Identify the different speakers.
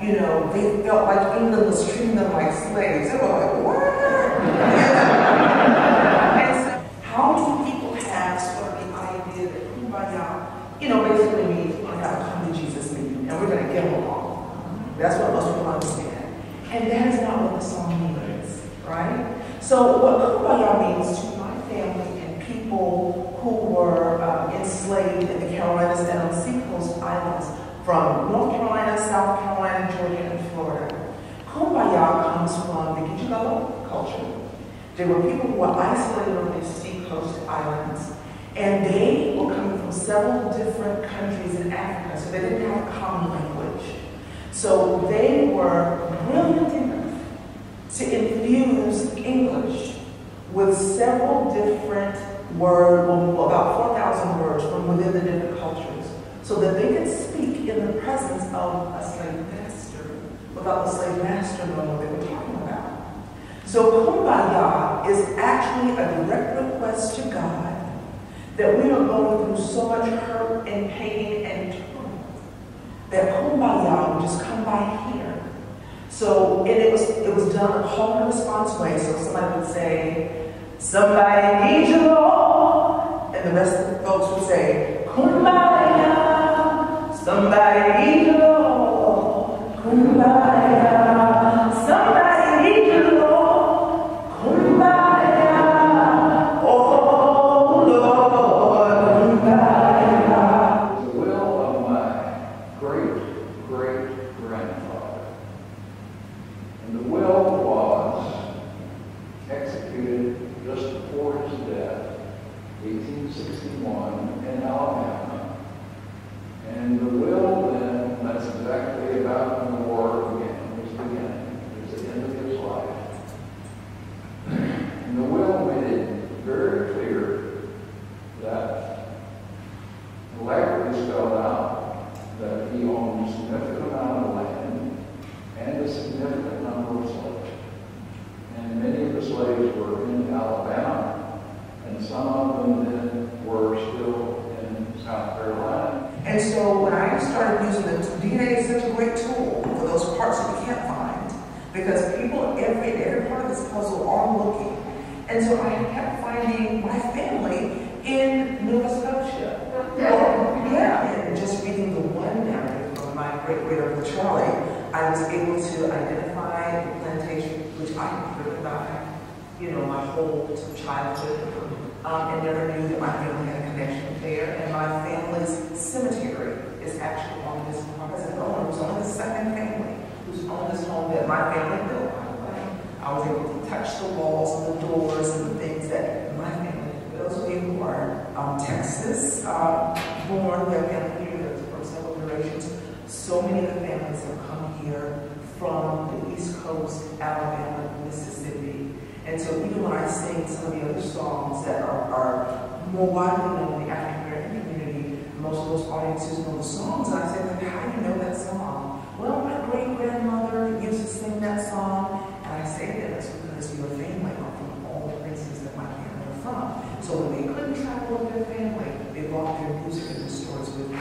Speaker 1: you know, they felt like England was treating them like slaves. They were like, what? And so, how do people have sort of the idea that kumbaya, you know, basically means we're going to have a come to Jesus meeting and we're going to get along. That's what most people understand. And that is not what the song means, right? So what kumbaya means to my family and people who were enslaved in the Carolinas and on seacoast islands from North Carolina, South Carolina, Georgia, and Florida. Kumbaya comes from the Gitchagala culture. There were people who were isolated on these seacoast islands, and they were coming from several different countries in Africa, so they didn't have a common language. So they were brilliant enough to infuse English with several different words, well, about 4,000 words from within the different cultures, so that they could speak in the presence of a slave master without the slave master knowing what they were talking about. So kumbaya is actually a direct request to God that we are going through so much hurt and pain and turmoil that kumbaya would just come by here. So it was done in a call and response way. So somebody would say, somebody needs you, Lord, and the rest of the folks would say, kumbaya. Somebody needs you, Lord, kumbaya. Somebody needs you, Lord, kumbaya. Oh, Lord, kumbaya.
Speaker 2: The will of my great-great-grandfather. And the will was executed just before his death, 1861, in Alabama. And the will then, that's exactly about when the war began, was beginning. It was the end of his life. And the will made it very clear that elaborately spelled out that he owned a significant amount of land and a significant number of slaves. And many of the slaves were in Alabama, and some of them then were still in South Carolina.
Speaker 1: And so when I started using the DNA is such a great tool for those parts that we can't find, because people every part of this puzzle are looking. And so I kept finding my family in Nova Scotia. And just reading the one narrative from my great-great-uncle Charlie, I was able to identify the plantation, which I had heard about, you know, my whole childhood, and never knew that my family had a connection there. And my family's cemetery is actually on this property. It was only the second family who's on this home that my family built. I was able to touch the walls and the doors and the things that my family did. Those of you who are Texas born, we have family here for several generations. So many of the families have come here from the East Coast, Alabama, Mississippi. And so even when I sing some of the other songs that are more widely known in the African-American community, most of those audiences know the songs. And I say, like, how do you know that song? Well, my great-grandmother used to sing that song. And I say that it's because your family are from all the places that my family are from. So when they couldn't travel with their family, they brought their music and their stories with them.